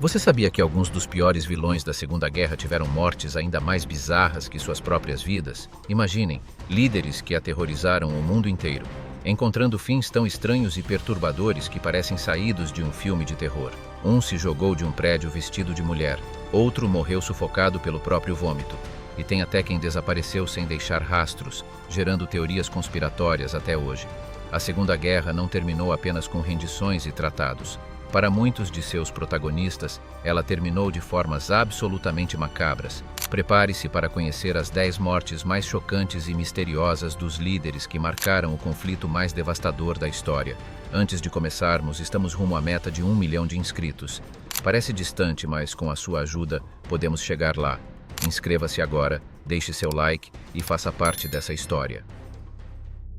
Você sabia que alguns dos piores vilões da Segunda Guerra tiveram mortes ainda mais bizarras que suas próprias vidas? Imaginem, líderes que aterrorizaram o mundo inteiro, encontrando fins tão estranhos e perturbadores que parecem saídos de um filme de terror. Um se jogou de um prédio vestido de mulher, outro morreu sufocado pelo próprio vômito, e tem até quem desapareceu sem deixar rastros, gerando teorias conspiratórias até hoje. A Segunda Guerra não terminou apenas com rendições e tratados. Para muitos de seus protagonistas, ela terminou de formas absolutamente macabras. Prepare-se para conhecer as 10 mortes mais chocantes e misteriosas dos líderes que marcaram o conflito mais devastador da história. Antes de começarmos, estamos rumo à meta de 1 milhão de inscritos. Parece distante, mas com a sua ajuda, podemos chegar lá. Inscreva-se agora, deixe seu like e faça parte dessa história.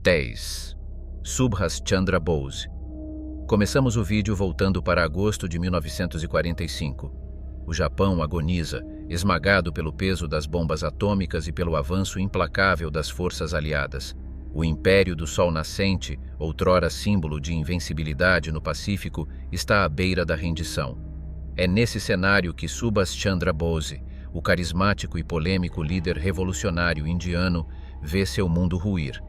10. Subhas Chandra Bose. Começamos o vídeo voltando para agosto de 1945. O Japão agoniza, esmagado pelo peso das bombas atômicas e pelo avanço implacável das forças aliadas. O Império do Sol Nascente, outrora símbolo de invencibilidade no Pacífico, está à beira da rendição. É nesse cenário que Subhas Chandra Bose, o carismático e polêmico líder revolucionário indiano, vê seu mundo ruir.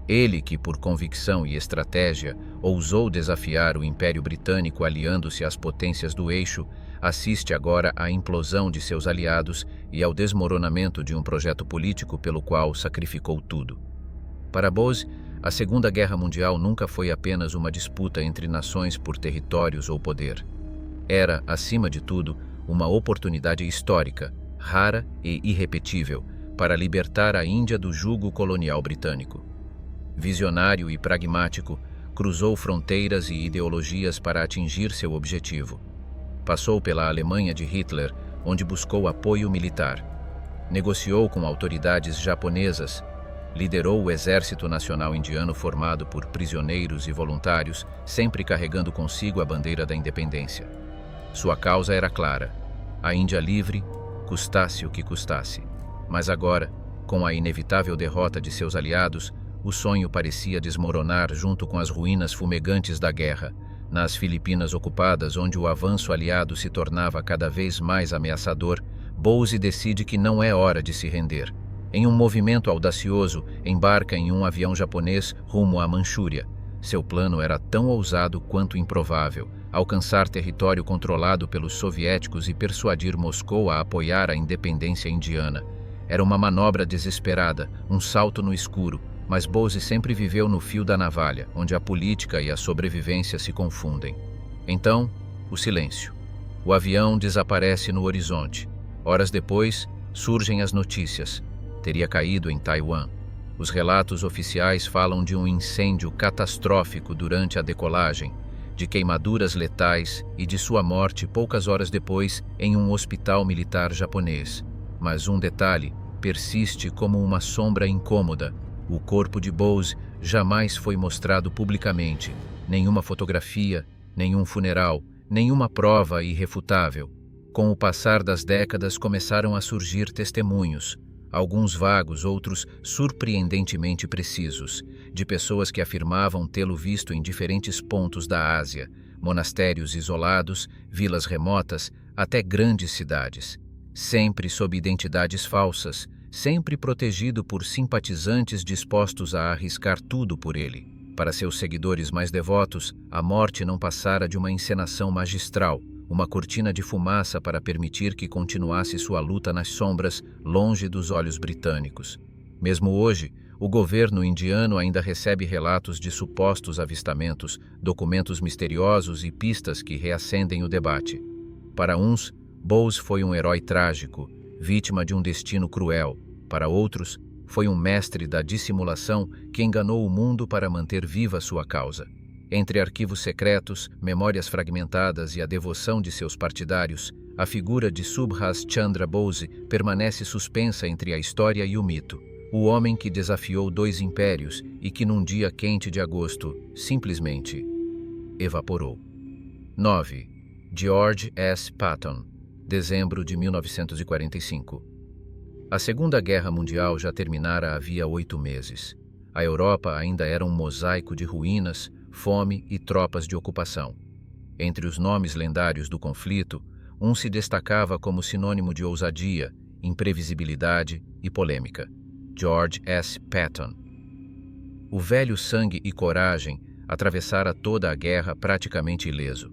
Ele que, por convicção e estratégia, ousou desafiar o Império Britânico aliando-se às potências do eixo, assiste agora à implosão de seus aliados e ao desmoronamento de um projeto político pelo qual sacrificou tudo. Para Bose, a Segunda Guerra Mundial nunca foi apenas uma disputa entre nações por territórios ou poder. Era, acima de tudo, uma oportunidade histórica, rara e irrepetível, para libertar a Índia do jugo colonial britânico. Visionário e pragmático, cruzou fronteiras e ideologias para atingir seu objetivo. Passou pela Alemanha de Hitler, onde buscou apoio militar. Negociou com autoridades japonesas, liderou o Exército Nacional Indiano formado por prisioneiros e voluntários, sempre carregando consigo a bandeira da independência. Sua causa era clara: a Índia livre, custasse o que custasse. Mas agora, com a inevitável derrota de seus aliados, o sonho parecia desmoronar junto com as ruínas fumegantes da guerra. Nas Filipinas ocupadas, onde o avanço aliado se tornava cada vez mais ameaçador, Bose decide que não é hora de se render. Em um movimento audacioso, embarca em um avião japonês rumo à Manchúria. Seu plano era tão ousado quanto improvável: alcançar território controlado pelos soviéticos e persuadir Moscou a apoiar a independência indiana. Era uma manobra desesperada, um salto no escuro, mas Bose sempre viveu no fio da navalha, onde a política e a sobrevivência se confundem. Então, o silêncio. O avião desaparece no horizonte. Horas depois, surgem as notícias. Teria caído em Taiwan. Os relatos oficiais falam de um incêndio catastrófico durante a decolagem, de queimaduras letais e de sua morte poucas horas depois em um hospital militar japonês. Mas um detalhe persiste como uma sombra incômoda: o corpo de Bose jamais foi mostrado publicamente. Nenhuma fotografia, nenhum funeral, nenhuma prova irrefutável. Com o passar das décadas começaram a surgir testemunhos, alguns vagos, outros surpreendentemente precisos, de pessoas que afirmavam tê-lo visto em diferentes pontos da Ásia, monastérios isolados, vilas remotas, até grandes cidades. Sempre sob identidades falsas, sempre protegido por simpatizantes dispostos a arriscar tudo por ele. Para seus seguidores mais devotos, a morte não passara de uma encenação magistral, uma cortina de fumaça para permitir que continuasse sua luta nas sombras, longe dos olhos britânicos. Mesmo hoje, o governo indiano ainda recebe relatos de supostos avistamentos, documentos misteriosos e pistas que reacendem o debate. Para uns, Bose foi um herói trágico, vítima de um destino cruel. Para outros, foi um mestre da dissimulação que enganou o mundo para manter viva sua causa. Entre arquivos secretos, memórias fragmentadas e a devoção de seus partidários, a figura de Subhas Chandra Bose permanece suspensa entre a história e o mito. O homem que desafiou 2 impérios e que num dia quente de agosto, simplesmente evaporou. 9. George S. Patton, dezembro de 1945. A Segunda Guerra Mundial já terminara havia 8 meses. A Europa ainda era um mosaico de ruínas, fome e tropas de ocupação. Entre os nomes lendários do conflito, um se destacava como sinônimo de ousadia, imprevisibilidade e polêmica: George S. Patton. O velho sangue e coragem atravessara toda a guerra praticamente ileso.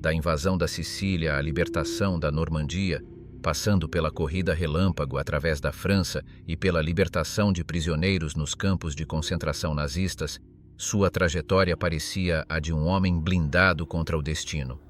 Da invasão da Sicília à libertação da Normandia, passando pela corrida relâmpago através da França e pela libertação de prisioneiros nos campos de concentração nazistas, sua trajetória parecia a de um homem blindado contra o destino.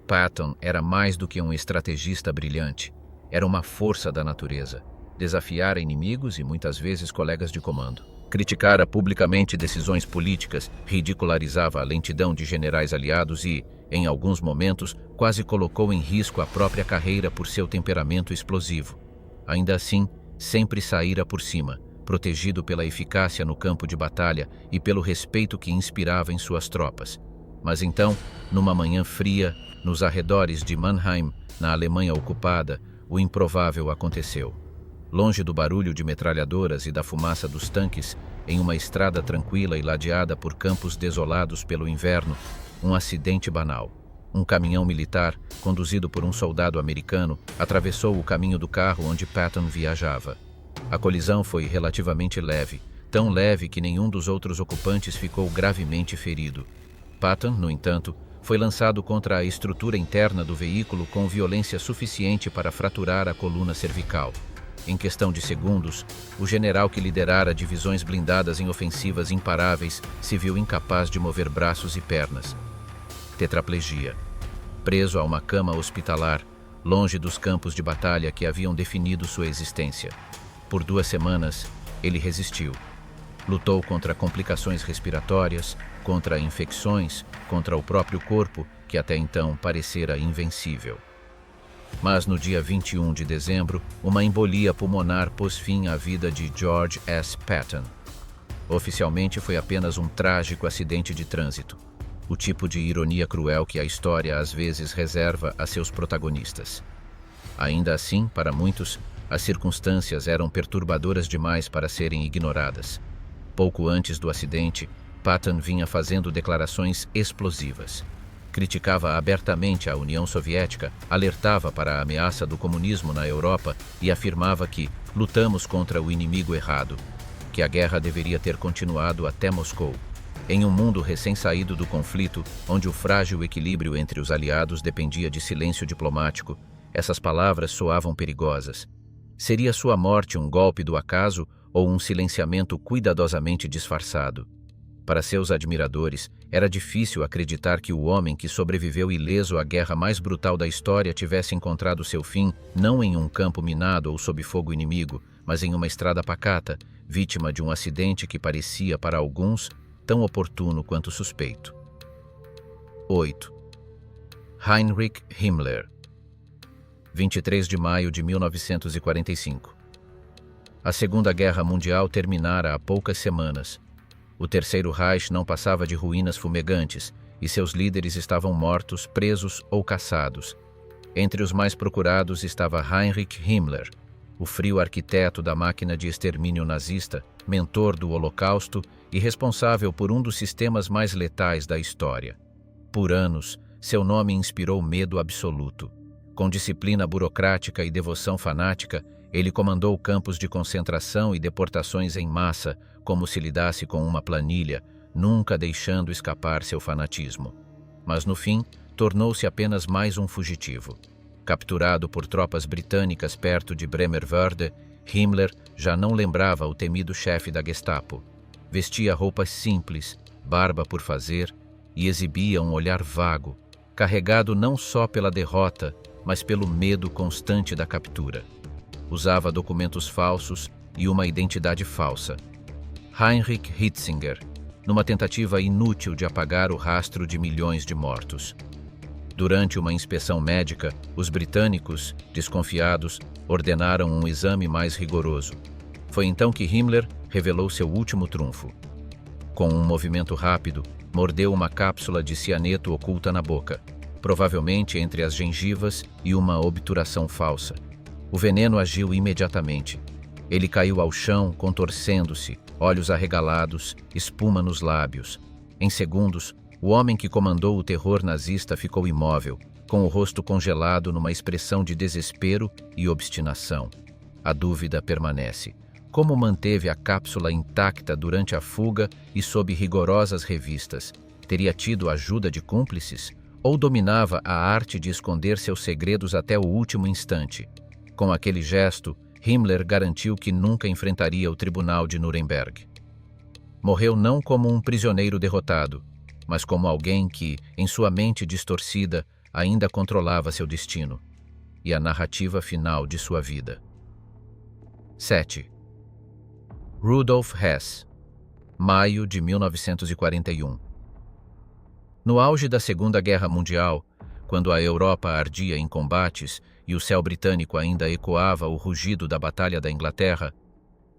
Patton era mais do que um estrategista brilhante, era uma força da natureza. Desafiara inimigos e muitas vezes colegas de comando. Criticara publicamente decisões políticas, ridicularizava a lentidão de generais aliados e, em alguns momentos, quase colocou em risco a própria carreira por seu temperamento explosivo. Ainda assim, sempre saíra por cima, protegido pela eficácia no campo de batalha e pelo respeito que inspirava em suas tropas. Mas então, numa manhã fria, nos arredores de Mannheim, na Alemanha ocupada, o improvável aconteceu. Longe do barulho de metralhadoras e da fumaça dos tanques, em uma estrada tranquila e ladeada por campos desolados pelo inverno, um acidente banal. Um caminhão militar, conduzido por um soldado americano, atravessou o caminho do carro onde Patton viajava. A colisão foi relativamente leve, tão leve que nenhum dos outros ocupantes ficou gravemente ferido. Patton, no entanto, foi lançado contra a estrutura interna do veículo com violência suficiente para fraturar a coluna cervical. Em questão de segundos, o general que liderara divisões blindadas em ofensivas imparáveis se viu incapaz de mover braços e pernas. Tetraplegia. Preso a uma cama hospitalar, longe dos campos de batalha que haviam definido sua existência. Por 2 semanas, ele resistiu. Lutou contra complicações respiratórias, contra infecções, contra o próprio corpo, que até então parecera invencível. Mas no dia 21 de dezembro, uma embolia pulmonar pôs fim à vida de George S. Patton. Oficialmente foi apenas um trágico acidente de trânsito, o tipo de ironia cruel que a história às vezes reserva a seus protagonistas. Ainda assim, para muitos, as circunstâncias eram perturbadoras demais para serem ignoradas. Pouco antes do acidente, Patton vinha fazendo declarações explosivas. Criticava abertamente a União Soviética, alertava para a ameaça do comunismo na Europa e afirmava que lutamos contra o inimigo errado, que a guerra deveria ter continuado até Moscou. Em um mundo recém-saído do conflito, onde o frágil equilíbrio entre os aliados dependia de silêncio diplomático, essas palavras soavam perigosas. Seria sua morte um golpe do acaso ou um silenciamento cuidadosamente disfarçado? Para seus admiradores, era difícil acreditar que o homem que sobreviveu ileso à guerra mais brutal da história tivesse encontrado seu fim não em um campo minado ou sob fogo inimigo, mas em uma estrada pacata, vítima de um acidente que parecia, para alguns, tão oportuno quanto suspeito. 8. Heinrich Himmler. 23 de maio de 1945. A Segunda Guerra Mundial terminara há poucas semanas. O Terceiro Reich não passava de ruínas fumegantes e seus líderes estavam mortos, presos ou caçados. Entre os mais procurados estava Heinrich Himmler, o frio arquiteto da máquina de extermínio nazista, mentor do Holocausto e responsável por um dos sistemas mais letais da história. Por anos, seu nome inspirou medo absoluto. Com disciplina burocrática e devoção fanática, ele comandou campos de concentração e deportações em massa, como se lidasse com uma planilha, nunca deixando escapar seu fanatismo. Mas no fim, tornou-se apenas mais um fugitivo. Capturado por tropas britânicas perto de Bremervörde, Himmler já não lembrava o temido chefe da Gestapo. Vestia roupas simples, barba por fazer, e exibia um olhar vago, carregado não só pela derrota, mas pelo medo constante da captura. Usava documentos falsos e uma identidade falsa. Heinrich Hitzinger, numa tentativa inútil de apagar o rastro de milhões de mortos. Durante uma inspeção médica, os britânicos, desconfiados, ordenaram um exame mais rigoroso. Foi então que Himmler revelou seu último trunfo. Com um movimento rápido, mordeu uma cápsula de cianeto oculta na boca, provavelmente entre as gengivas e uma obturação falsa. O veneno agiu imediatamente. Ele caiu ao chão, contorcendo-se, olhos arregalados, espuma nos lábios. Em segundos, o homem que comandou o terror nazista ficou imóvel, com o rosto congelado numa expressão de desespero e obstinação. A dúvida permanece. Como manteve a cápsula intacta durante a fuga e sob rigorosas revistas? Teria tido ajuda de cúmplices? Ou dominava a arte de esconder seus segredos até o último instante? Com aquele gesto, Himmler garantiu que nunca enfrentaria o tribunal de Nuremberg. Morreu não como um prisioneiro derrotado, mas como alguém que, em sua mente distorcida, ainda controlava seu destino e a narrativa final de sua vida. 7. Rudolf Hess, maio de 1941. No auge da Segunda Guerra Mundial, quando a Europa ardia em combates e o céu britânico ainda ecoava o rugido da Batalha da Inglaterra,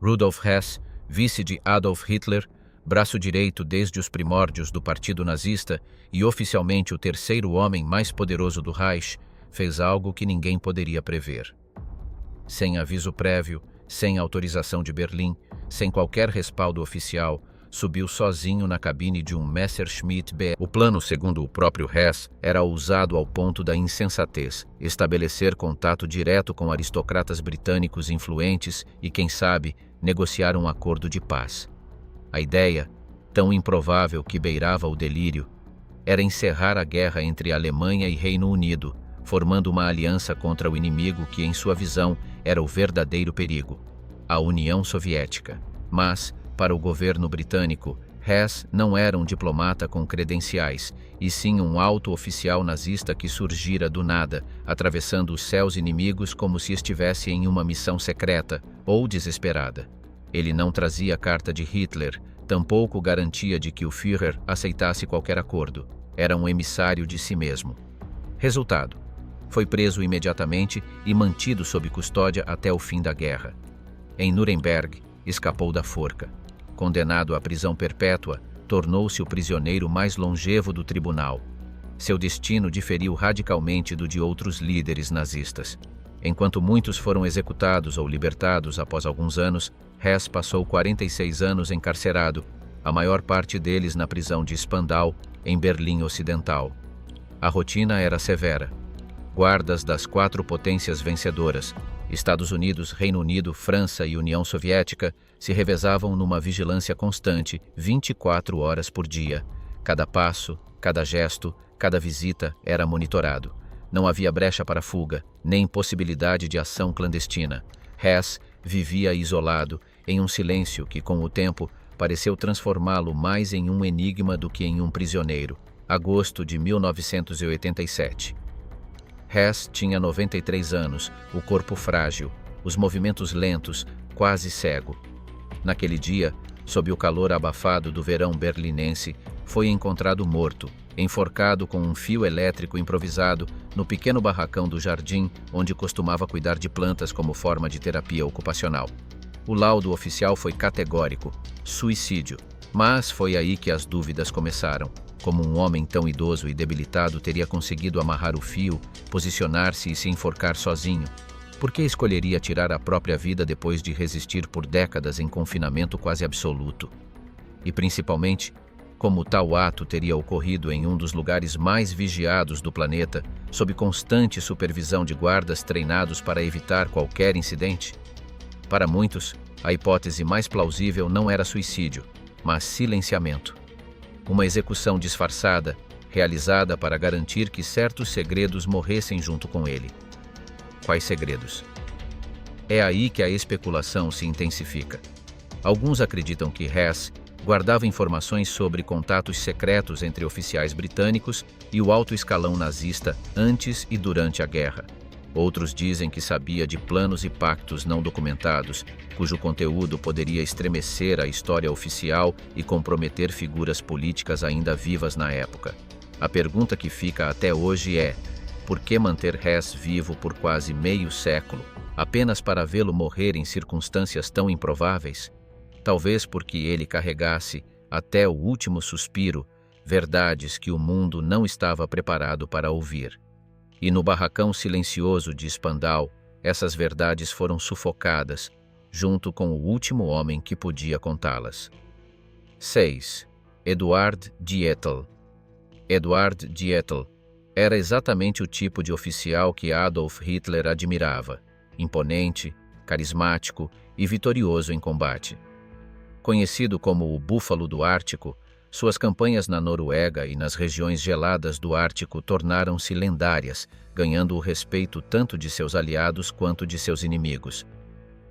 Rudolf Hess, vice de Adolf Hitler, braço direito desde os primórdios do Partido Nazista e oficialmente o terceiro homem mais poderoso do Reich, fez algo que ninguém poderia prever. Sem aviso prévio, sem autorização de Berlim, sem qualquer respaldo oficial, subiu sozinho na cabine de um Messerschmitt B. O plano, segundo o próprio Hess, era ousado ao ponto da insensatez, estabelecer contato direto com aristocratas britânicos influentes e, quem sabe, negociar um acordo de paz. A ideia, tão improvável que beirava o delírio, era encerrar a guerra entre Alemanha e Reino Unido, formando uma aliança contra o inimigo que, em sua visão, era o verdadeiro perigo, a União Soviética. Mas, para o governo britânico, Hess não era um diplomata com credenciais, e sim um alto oficial nazista que surgira do nada, atravessando os céus inimigos como se estivesse em uma missão secreta ou desesperada. Ele não trazia carta de Hitler, tampouco garantia de que o Führer aceitasse qualquer acordo. Era um emissário de si mesmo. Resultado: foi preso imediatamente e mantido sob custódia até o fim da guerra. Em Nuremberg, escapou da forca. Condenado à prisão perpétua, tornou-se o prisioneiro mais longevo do tribunal. Seu destino diferiu radicalmente do de outros líderes nazistas. Enquanto muitos foram executados ou libertados após alguns anos, Hess passou 46 anos encarcerado, a maior parte deles na prisão de Spandau, em Berlim Ocidental. A rotina era severa. Guardas das 4 potências vencedoras, Estados Unidos, Reino Unido, França e União Soviética, se revezavam numa vigilância constante, 24 horas por dia. Cada passo, cada gesto, cada visita era monitorado. Não havia brecha para fuga, nem possibilidade de ação clandestina. Hess vivia isolado, em um silêncio que, com o tempo, pareceu transformá-lo mais em um enigma do que em um prisioneiro. Agosto de 1987. Hess tinha 93 anos, o corpo frágil, os movimentos lentos, quase cego. Naquele dia, sob o calor abafado do verão berlinense, foi encontrado morto, enforcado com um fio elétrico improvisado no pequeno barracão do jardim onde costumava cuidar de plantas como forma de terapia ocupacional. O laudo oficial foi categórico: suicídio. Mas foi aí que as dúvidas começaram. Como um homem tão idoso e debilitado teria conseguido amarrar o fio, posicionar-se e se enforcar sozinho? Por que escolheria tirar a própria vida depois de resistir por décadas em confinamento quase absoluto? E principalmente, como tal ato teria ocorrido em um dos lugares mais vigiados do planeta, sob constante supervisão de guardas treinados para evitar qualquer incidente? Para muitos, a hipótese mais plausível não era suicídio, mas silenciamento. Uma execução disfarçada, realizada para garantir que certos segredos morressem junto com ele. Quais segredos? É aí que a especulação se intensifica. Alguns acreditam que Hess guardava informações sobre contatos secretos entre oficiais britânicos e o alto escalão nazista antes e durante a guerra. Outros dizem que sabia de planos e pactos não documentados, cujo conteúdo poderia estremecer a história oficial e comprometer figuras políticas ainda vivas na época. A pergunta que fica até hoje é: por que manter Hess vivo por quase meio século, apenas para vê-lo morrer em circunstâncias tão improváveis? Talvez porque ele carregasse, até o último suspiro, verdades que o mundo não estava preparado para ouvir. E no barracão silencioso de Spandau, essas verdades foram sufocadas, junto com o último homem que podia contá-las. 6. Eduard Dietl. Eduard Dietl, Era exatamente o tipo de oficial que Adolf Hitler admirava: imponente, carismático e vitorioso em combate. Conhecido como o Búfalo do Ártico, suas campanhas na Noruega e nas regiões geladas do Ártico tornaram-se lendárias, ganhando o respeito tanto de seus aliados quanto de seus inimigos.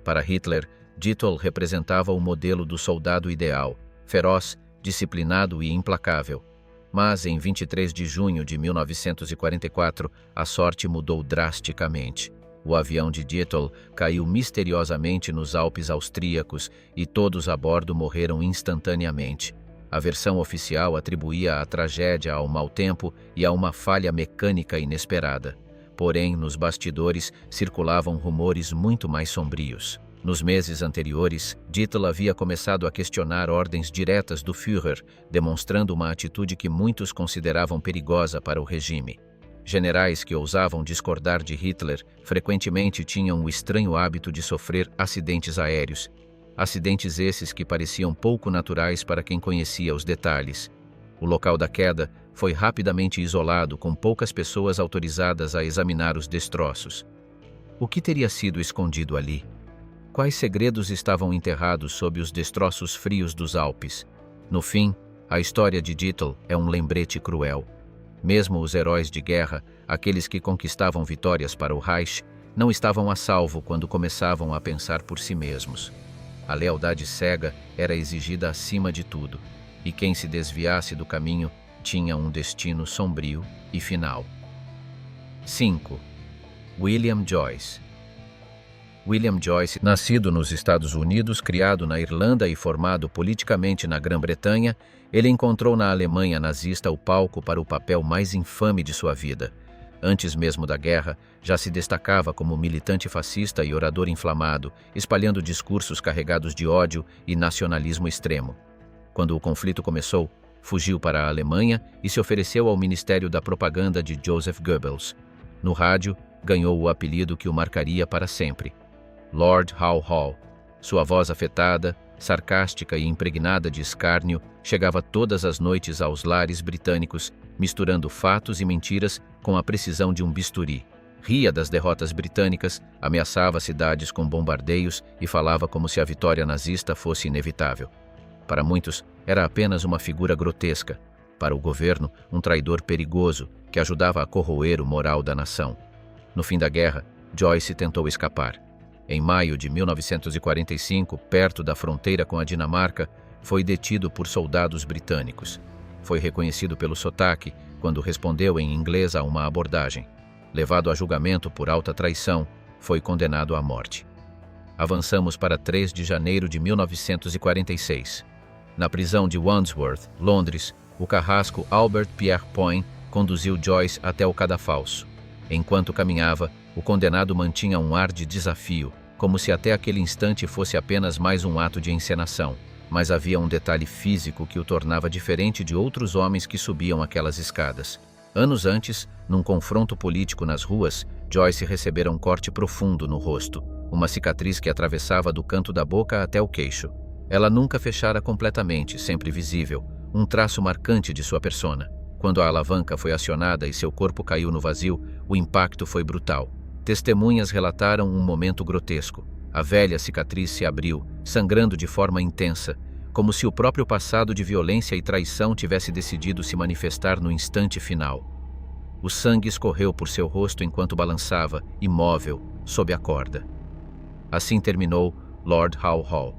Para Hitler, Dietl representava o modelo do soldado ideal, feroz, disciplinado e implacável. Mas, em 23 de junho de 1944, a sorte mudou drasticamente. O avião de Dietl caiu misteriosamente nos Alpes austríacos e todos a bordo morreram instantaneamente. A versão oficial atribuía a tragédia ao mau tempo e a uma falha mecânica inesperada. Porém, nos bastidores circulavam rumores muito mais sombrios. Nos meses anteriores, Dietl havia começado a questionar ordens diretas do Führer, demonstrando uma atitude que muitos consideravam perigosa para o regime. Generais que ousavam discordar de Hitler frequentemente tinham o estranho hábito de sofrer acidentes aéreos. Acidentes esses que pareciam pouco naturais para quem conhecia os detalhes. O local da queda foi rapidamente isolado, com poucas pessoas autorizadas a examinar os destroços. O que teria sido escondido ali? Quais segredos estavam enterrados sob os destroços frios dos Alpes? No fim, a história de Dietl é um lembrete cruel. Mesmo os heróis de guerra, aqueles que conquistavam vitórias para o Reich, não estavam a salvo quando começavam a pensar por si mesmos. A lealdade cega era exigida acima de tudo, e quem se desviasse do caminho tinha um destino sombrio e final. 5. William Joyce. William Joyce, nascido nos Estados Unidos, criado na Irlanda e formado politicamente na Grã-Bretanha, ele encontrou na Alemanha nazista o palco para o papel mais infame de sua vida. Antes mesmo da guerra, já se destacava como militante fascista e orador inflamado, espalhando discursos carregados de ódio e nacionalismo extremo. Quando o conflito começou, fugiu para a Alemanha e se ofereceu ao Ministério da Propaganda de Joseph Goebbels. No rádio, ganhou o apelido que o marcaria para sempre: Lord Haw Haw. Sua voz afetada, sarcástica e impregnada de escárnio chegava todas as noites aos lares britânicos, misturando fatos e mentiras com a precisão de um bisturi. Ria das derrotas britânicas, ameaçava cidades com bombardeios e falava como se a vitória nazista fosse inevitável. Para muitos, era apenas uma figura grotesca. Para o governo, um traidor perigoso que ajudava a corroer o moral da nação. No fim da guerra, Joyce tentou escapar. Em maio de 1945, perto da fronteira com a Dinamarca, foi detido por soldados britânicos. Foi reconhecido pelo sotaque quando respondeu em inglês a uma abordagem. Levado a julgamento por alta traição, foi condenado à morte. Avançamos para 3 de janeiro de 1946. Na prisão de Wandsworth, Londres, o carrasco Albert Pierre Point conduziu Joyce até o cadafalso. Enquanto caminhava, o condenado mantinha um ar de desafio, como se até aquele instante fosse apenas mais um ato de encenação. Mas havia um detalhe físico que o tornava diferente de outros homens que subiam aquelas escadas. Anos antes, num confronto político nas ruas, Joyce recebera um corte profundo no rosto, uma cicatriz que atravessava do canto da boca até o queixo. Ela nunca fechara completamente, sempre visível, um traço marcante de sua persona. Quando a alavanca foi acionada e seu corpo caiu no vazio, o impacto foi brutal. Testemunhas relataram um momento grotesco. A velha cicatriz se abriu, sangrando de forma intensa, como se o próprio passado de violência e traição tivesse decidido se manifestar no instante final. O sangue escorreu por seu rosto enquanto balançava, imóvel, sob a corda. Assim terminou Lord Haw Haw,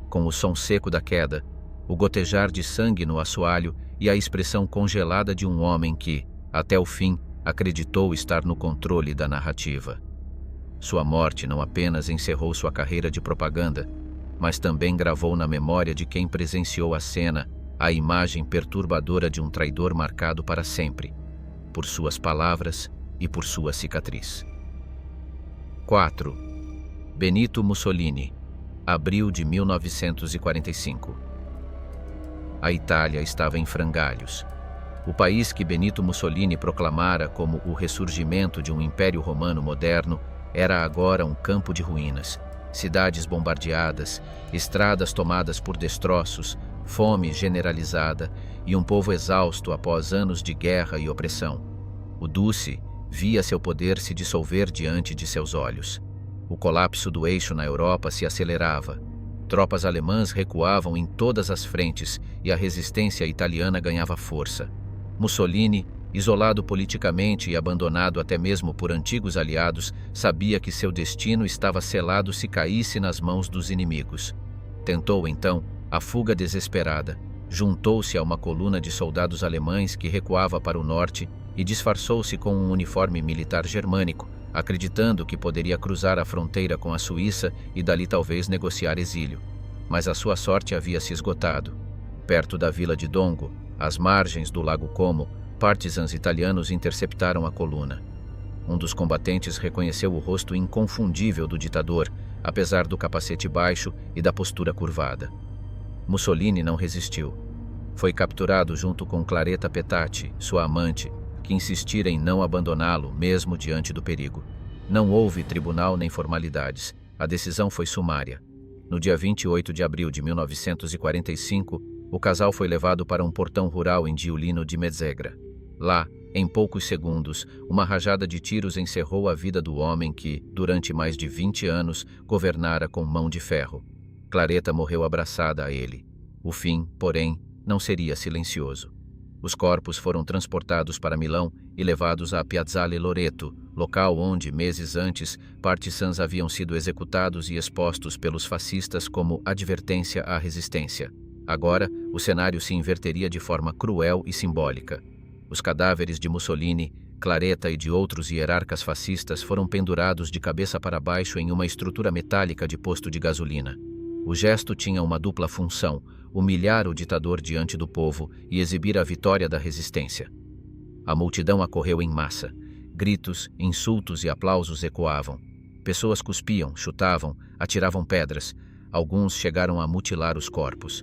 com o som seco da queda, o gotejar de sangue no assoalho e a expressão congelada de um homem que, até o fim, acreditou estar no controle da narrativa. Sua morte não apenas encerrou sua carreira de propaganda, mas também gravou na memória de quem presenciou a cena a imagem perturbadora de um traidor marcado para sempre, por suas palavras e por sua cicatriz. 4. Benito Mussolini, abril de 1945. A Itália estava em frangalhos. O país que Benito Mussolini proclamara como o ressurgimento de um império romano moderno era agora um campo de ruínas. Cidades bombardeadas, estradas tomadas por destroços, fome generalizada e um povo exausto após anos de guerra e opressão. O Duce via seu poder se dissolver diante de seus olhos. O colapso do eixo na Europa se acelerava. Tropas alemãs recuavam em todas as frentes e a resistência italiana ganhava força. Mussolini, isolado politicamente e abandonado até mesmo por antigos aliados, sabia que seu destino estava selado se caísse nas mãos dos inimigos. Tentou, então, a fuga desesperada. Juntou-se a uma coluna de soldados alemães que recuava para o norte e disfarçou-se com um uniforme militar germânico, acreditando que poderia cruzar a fronteira com a Suíça e dali talvez negociar exílio. Mas a sua sorte havia se esgotado. Perto da vila de Dongo, às margens do lago Como, partisans italianos interceptaram a coluna. Um dos combatentes reconheceu o rosto inconfundível do ditador, apesar do capacete baixo e da postura curvada. Mussolini não resistiu. Foi capturado junto com Claretta Petacci, sua amante, que insistira em não abandoná-lo, mesmo diante do perigo. Não houve tribunal nem formalidades. A decisão foi sumária. No dia 28 de abril de 1945, o casal foi levado para um portão rural em Giulino di Mezzegra. Lá, em poucos segundos, uma rajada de tiros encerrou a vida do homem que, durante mais de 20 anos, governara com mão de ferro. Claretta morreu abraçada a ele. O fim, porém, não seria silencioso. Os corpos foram transportados para Milão e levados a Piazzale Loreto, local onde, meses antes, partisans haviam sido executados e expostos pelos fascistas como advertência à resistência. Agora, o cenário se inverteria de forma cruel e simbólica. Os cadáveres de Mussolini, Claretta e de outros hierarcas fascistas foram pendurados de cabeça para baixo em uma estrutura metálica de posto de gasolina. O gesto tinha uma dupla função: humilhar o ditador diante do povo e exibir a vitória da resistência. A multidão acorreu em massa. Gritos, insultos e aplausos ecoavam. Pessoas cuspiam, chutavam, atiravam pedras. Alguns chegaram a mutilar os corpos.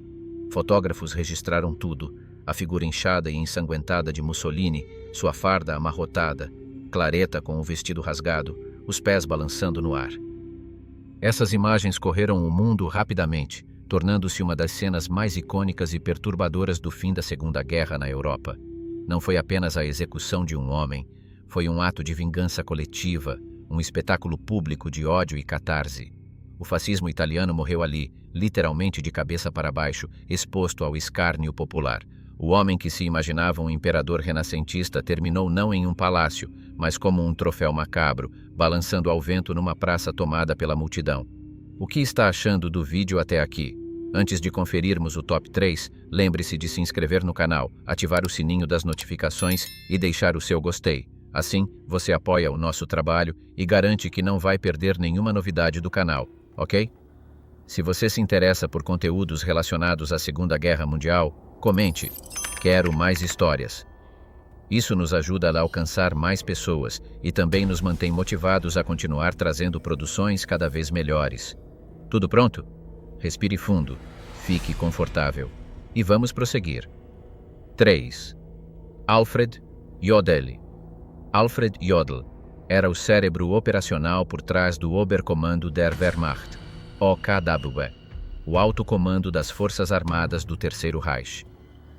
Fotógrafos registraram tudo: a figura inchada e ensanguentada de Mussolini, sua farda amarrotada, Claretta com o vestido rasgado, os pés balançando no ar. Essas imagens correram o mundo rapidamente, tornando-se uma das cenas mais icônicas e perturbadoras do fim da Segunda Guerra na Europa. Não foi apenas a execução de um homem, foi um ato de vingança coletiva, um espetáculo público de ódio e catarse. O fascismo italiano morreu ali, literalmente de cabeça para baixo, exposto ao escárnio popular. O homem que se imaginava um imperador renascentista terminou não em um palácio, mas como um troféu macabro, balançando ao vento numa praça tomada pela multidão. O que está achando do vídeo até aqui? Antes de conferirmos o top 3, lembre-se de se inscrever no canal, ativar o sininho das notificações e deixar o seu gostei. Assim, você apoia o nosso trabalho e garante que não vai perder nenhuma novidade do canal, ok? Se você se interessa por conteúdos relacionados à Segunda Guerra Mundial, comente: quero mais histórias. Isso nos ajuda a alcançar mais pessoas e também nos mantém motivados a continuar trazendo produções cada vez melhores. Tudo pronto? Respire fundo, fique confortável e vamos prosseguir. 3. Alfred Jodl. Alfred Jodl era o cérebro operacional por trás do Oberkommando der Wehrmacht, OKW, o alto comando das Forças Armadas do Terceiro Reich.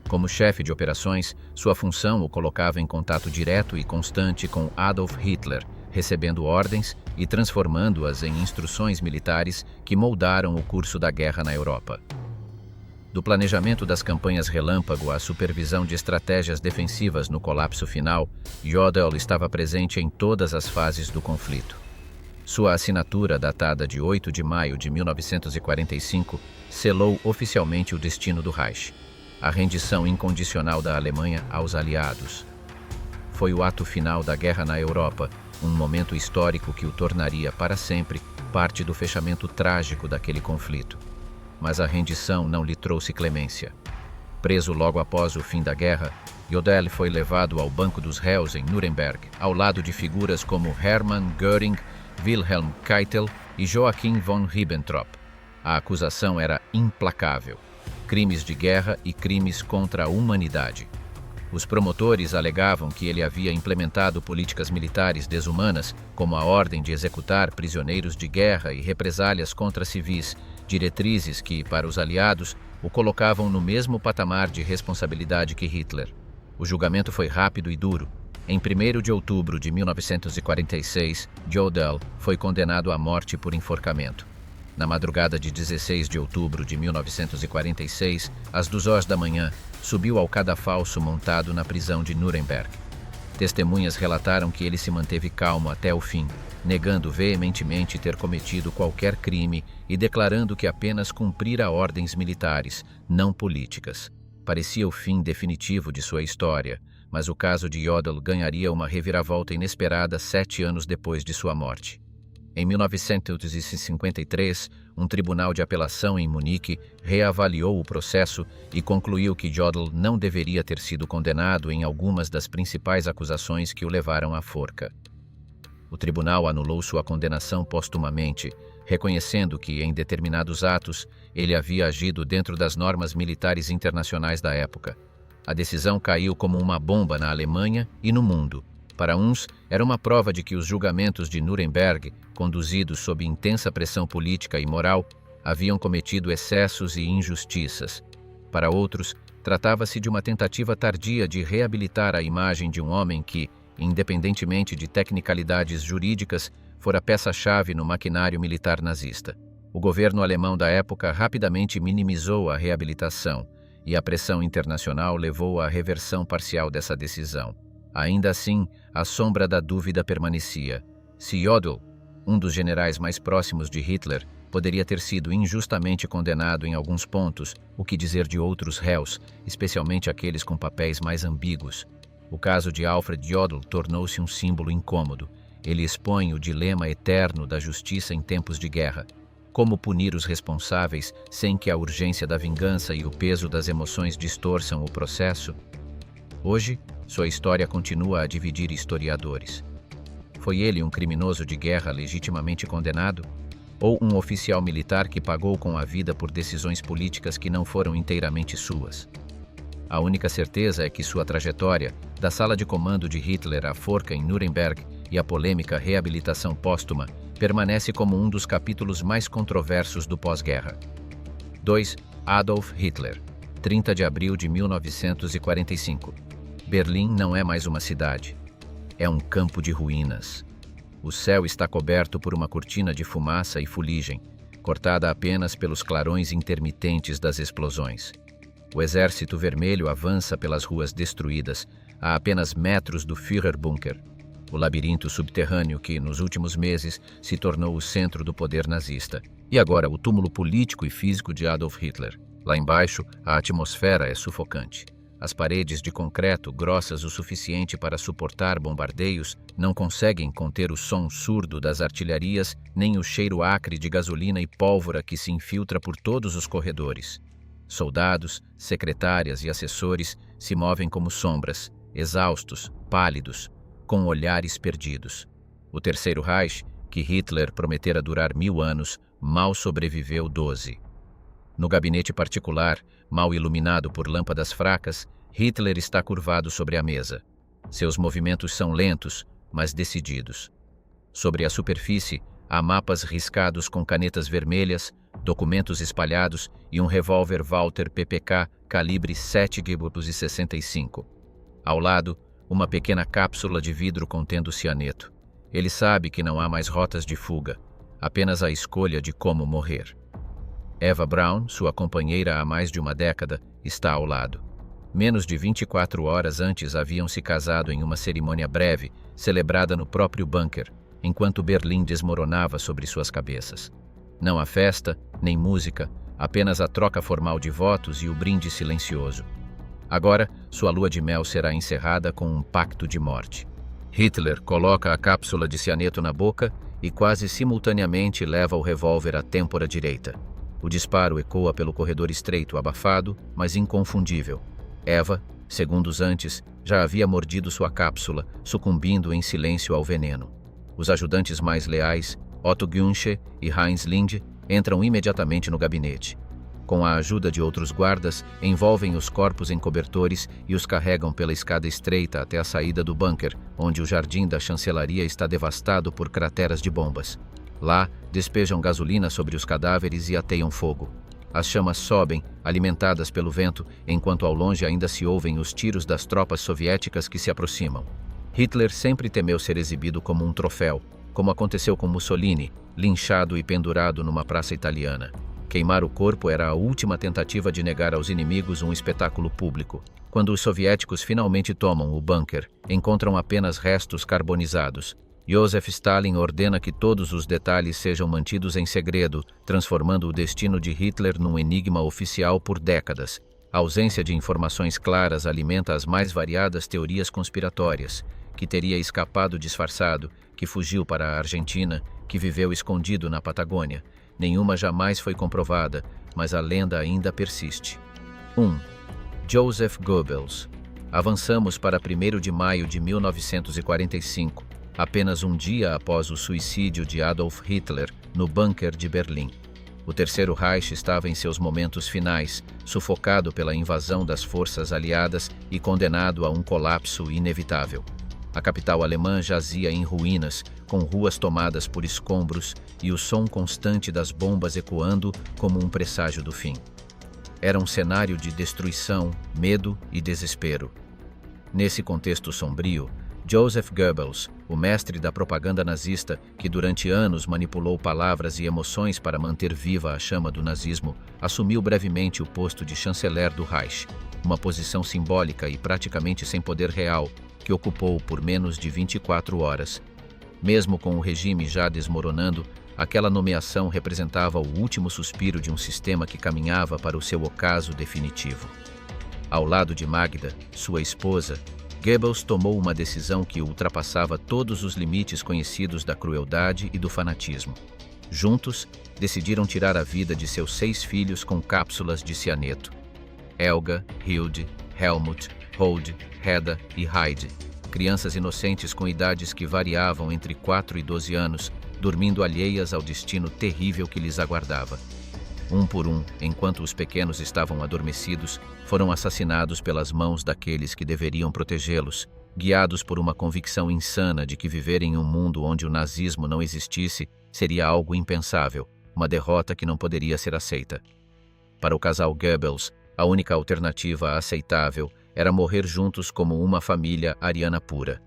Como chefe de operações, sua função o colocava em contato direto e constante com Adolf Hitler, recebendo ordens e transformando-as em instruções militares que moldaram o curso da guerra na Europa. Do planejamento das campanhas relâmpago à supervisão de estratégias defensivas no colapso final, Jodl estava presente em todas as fases do conflito. Sua assinatura, datada de 8 de maio de 1945, selou oficialmente o destino do Reich: a rendição incondicional da Alemanha aos aliados. Foi o ato final da guerra na Europa, um momento histórico que o tornaria para sempre parte do fechamento trágico daquele conflito. Mas a rendição não lhe trouxe clemência. Preso logo após o fim da guerra, Jodl foi levado ao banco dos réus em Nuremberg, ao lado de figuras como Hermann Göring, Wilhelm Keitel e Joachim von Ribbentrop. A acusação era implacável: crimes de guerra e crimes contra a humanidade. Os promotores alegavam que ele havia implementado políticas militares desumanas, como a ordem de executar prisioneiros de guerra e represálias contra civis, diretrizes que, para os aliados, o colocavam no mesmo patamar de responsabilidade que Hitler. O julgamento foi rápido e duro. Em 1º de outubro de 1946, Jodl foi condenado à morte por enforcamento. Na madrugada de 16 de outubro de 1946, às 2 horas da manhã, subiu ao cadafalso montado na prisão de Nuremberg. Testemunhas relataram que ele se manteve calmo até o fim, negando veementemente ter cometido qualquer crime e declarando que apenas cumprira ordens militares, não políticas. Parecia o fim definitivo de sua história, mas o caso de Jodl ganharia uma reviravolta inesperada 7 anos depois de sua morte. Em 1953, um tribunal de apelação em Munique reavaliou o processo e concluiu que Jodl não deveria ter sido condenado em algumas das principais acusações que o levaram à forca. O tribunal anulou sua condenação postumamente, reconhecendo que, em determinados atos, ele havia agido dentro das normas militares internacionais da época. A decisão caiu como uma bomba na Alemanha e no mundo. Para uns, era uma prova de que os julgamentos de Nuremberg, conduzidos sob intensa pressão política e moral, haviam cometido excessos e injustiças. Para outros, tratava-se de uma tentativa tardia de reabilitar a imagem de um homem que, independentemente de tecnicalidades jurídicas, fora peça-chave no maquinário militar nazista. O governo alemão da época rapidamente minimizou a reabilitação, e a pressão internacional levou à reversão parcial dessa decisão. Ainda assim, a sombra da dúvida permanecia. Se Jodl, um dos generais mais próximos de Hitler, poderia ter sido injustamente condenado em alguns pontos, o que dizer de outros réus, especialmente aqueles com papéis mais ambíguos? O caso de Alfred Jodl tornou-se um símbolo incômodo. Ele expõe o dilema eterno da justiça em tempos de guerra. Como punir os responsáveis sem que a urgência da vingança e o peso das emoções distorçam o processo? Hoje, sua história continua a dividir historiadores. Foi ele um criminoso de guerra legitimamente condenado? Ou um oficial militar que pagou com a vida por decisões políticas que não foram inteiramente suas? A única certeza é que sua trajetória, da sala de comando de Hitler à forca em Nuremberg e a polêmica reabilitação póstuma, permanece como um dos capítulos mais controversos do pós-guerra. 2. Adolf Hitler, 30 de abril de 1945. Berlim não é mais uma cidade. É um campo de ruínas. O céu está coberto por uma cortina de fumaça e fuligem, cortada apenas pelos clarões intermitentes das explosões. O Exército Vermelho avança pelas ruas destruídas, a apenas metros do Führerbunker, o labirinto subterrâneo que, nos últimos meses, se tornou o centro do poder nazista. E agora o túmulo político e físico de Adolf Hitler. Lá embaixo, a atmosfera é sufocante. As paredes de concreto, grossas o suficiente para suportar bombardeios, não conseguem conter o som surdo das artilharias, nem o cheiro acre de gasolina e pólvora que se infiltra por todos os corredores. Soldados, secretárias e assessores se movem como sombras, exaustos, pálidos, com olhares perdidos. O Terceiro Reich, que Hitler prometera durar 1000 anos, mal sobreviveu 12. No gabinete particular, mal iluminado por lâmpadas fracas, Hitler está curvado sobre a mesa. Seus movimentos são lentos, mas decididos. Sobre a superfície, há mapas riscados com canetas vermelhas, documentos espalhados e um revólver Walther PPK calibre 7,65. Ao lado, uma pequena cápsula de vidro contendo cianeto. Ele sabe que não há mais rotas de fuga, apenas a escolha de como morrer. Eva Braun, sua companheira há mais de uma década, está ao lado. Menos de 24 horas antes haviam se casado em uma cerimônia breve, celebrada no próprio bunker, enquanto Berlim desmoronava sobre suas cabeças. Não há festa, nem música, apenas a troca formal de votos e o brinde silencioso. Agora, sua lua de mel será encerrada com um pacto de morte. Hitler coloca a cápsula de cianeto na boca e quase simultaneamente leva o revólver à têmpora direita. O disparo ecoa pelo corredor estreito, abafado, mas inconfundível. Eva, segundos antes, já havia mordido sua cápsula, sucumbindo em silêncio ao veneno. Os ajudantes mais leais, Otto Günsche e Heinz Linde, entram imediatamente no gabinete. Com a ajuda de outros guardas, envolvem os corpos em cobertores e os carregam pela escada estreita até a saída do bunker, onde o jardim da chancelaria está devastado por crateras de bombas. Lá, despejam gasolina sobre os cadáveres e ateiam fogo. As chamas sobem, alimentadas pelo vento, enquanto ao longe ainda se ouvem os tiros das tropas soviéticas que se aproximam. Hitler sempre temeu ser exibido como um troféu, como aconteceu com Mussolini, linchado e pendurado numa praça italiana. Queimar o corpo era a última tentativa de negar aos inimigos um espetáculo público. Quando os soviéticos finalmente tomam o bunker, encontram apenas restos carbonizados. Joseph Stalin ordena que todos os detalhes sejam mantidos em segredo, transformando o destino de Hitler num enigma oficial por décadas. A ausência de informações claras alimenta as mais variadas teorias conspiratórias, que teria escapado disfarçado, que fugiu para a Argentina, que viveu escondido na Patagônia. Nenhuma jamais foi comprovada, mas a lenda ainda persiste. 1. Joseph Goebbels. Avançamos para 1º de maio de 1945, apenas um dia após o suicídio de Adolf Hitler no bunker de Berlim. O Terceiro Reich estava em seus momentos finais, sufocado pela invasão das forças aliadas e condenado a um colapso inevitável. A capital alemã jazia em ruínas, com ruas tomadas por escombros e o som constante das bombas ecoando como um presságio do fim. Era um cenário de destruição, medo e desespero. Nesse contexto sombrio, Joseph Goebbels, o mestre da propaganda nazista que durante anos manipulou palavras e emoções para manter viva a chama do nazismo, assumiu brevemente o posto de chanceler do Reich, uma posição simbólica e praticamente sem poder real, que ocupou por menos de 24 horas. Mesmo com o regime já desmoronando, aquela nomeação representava o último suspiro de um sistema que caminhava para o seu ocaso definitivo. Ao lado de Magda, sua esposa, Goebbels tomou uma decisão que ultrapassava todos os limites conhecidos da crueldade e do fanatismo. Juntos, decidiram tirar a vida de seus 6 filhos com cápsulas de cianeto. Helga, Hilde, Helmut, Hold, Hedda e Heidi, crianças inocentes com idades que variavam entre 4 e 12 anos, dormindo alheias ao destino terrível que lhes aguardava. Um por um, enquanto os pequenos estavam adormecidos, foram assassinados pelas mãos daqueles que deveriam protegê-los, guiados por uma convicção insana de que viver em um mundo onde o nazismo não existisse seria algo impensável, uma derrota que não poderia ser aceita. Para o casal Goebbels, a única alternativa aceitável era morrer juntos como uma família ariana pura.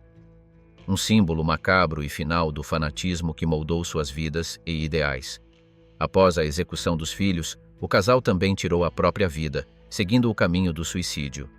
Um símbolo macabro e final do fanatismo que moldou suas vidas e ideais. Após a execução dos filhos, o casal também tirou a própria vida, seguindo o caminho do suicídio.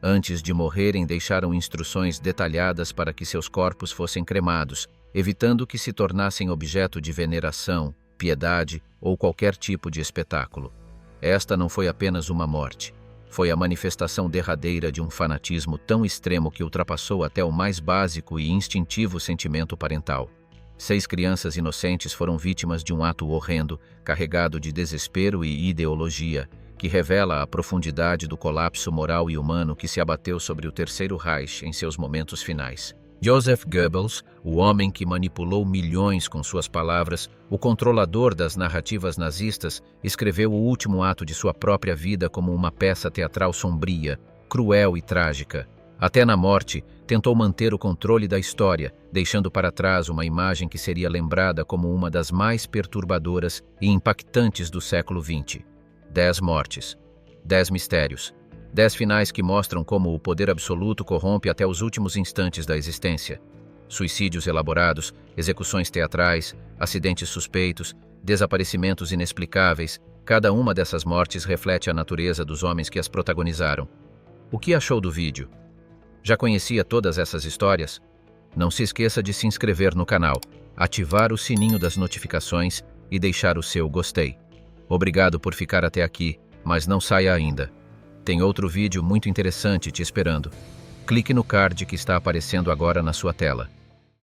Antes de morrerem, deixaram instruções detalhadas para que seus corpos fossem cremados, evitando que se tornassem objeto de veneração, piedade ou qualquer tipo de espetáculo. Esta não foi apenas uma morte. Foi a manifestação derradeira de um fanatismo tão extremo que ultrapassou até o mais básico e instintivo sentimento parental. 6 crianças inocentes foram vítimas de um ato horrendo, carregado de desespero e ideologia, que revela a profundidade do colapso moral e humano que se abateu sobre o Terceiro Reich em seus momentos finais. Joseph Goebbels, o homem que manipulou milhões com suas palavras, o controlador das narrativas nazistas, escreveu o último ato de sua própria vida como uma peça teatral sombria, cruel e trágica. Até na morte, tentou manter o controle da história, deixando para trás uma imagem que seria lembrada como uma das mais perturbadoras e impactantes do século XX. 10 mortes, 10 mistérios, 10 finais que mostram como o poder absoluto corrompe até os últimos instantes da existência. Suicídios elaborados, execuções teatrais, acidentes suspeitos, desaparecimentos inexplicáveis, cada uma dessas mortes reflete a natureza dos homens que as protagonizaram. O que achou do vídeo? Já conhecia todas essas histórias? Não se esqueça de se inscrever no canal, ativar o sininho das notificações e deixar o seu gostei. Obrigado por ficar até aqui, mas não saia ainda. Tem outro vídeo muito interessante te esperando. Clique no card que está aparecendo agora na sua tela.